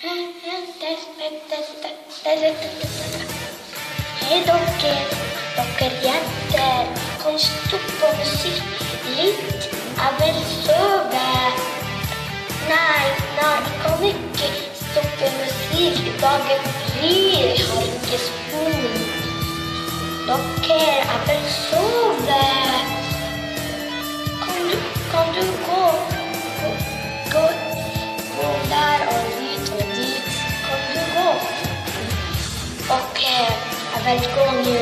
Hei dere jenter, kan stoppe musikk litt, jeg vil sove. Nei, jeg kan ikke stoppe musikk, dagen blir, jeg har ikke spol. Dere, jeg vil sove. Kan du gå der og dit, kan du gå? Ok, jeg vil gå nå.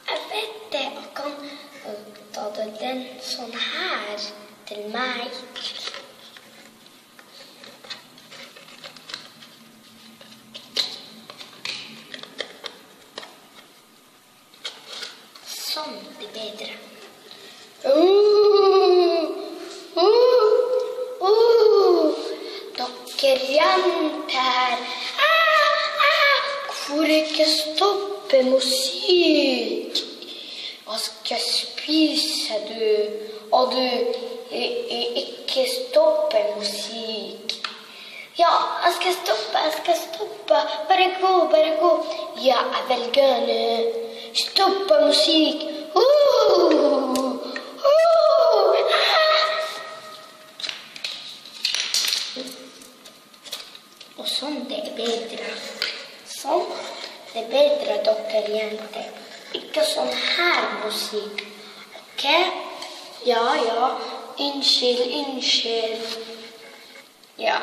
Jeg vet det, jeg kan ta den sånn her til meg. Sånn, det er bedre. Dere jenter, hvorfor ikke stoppe musikk? Hva skal spise du, og du ikke stoppe musikk? Ja, jeg skal stoppe. Bare gå. Ja, jeg vil gjerne stoppe musikk. Og sånn, det er bedre. Sånn, det er bedre, dere jenter. Ikke sånn her musikk. Ok? Ja. Unnskyld. Ja.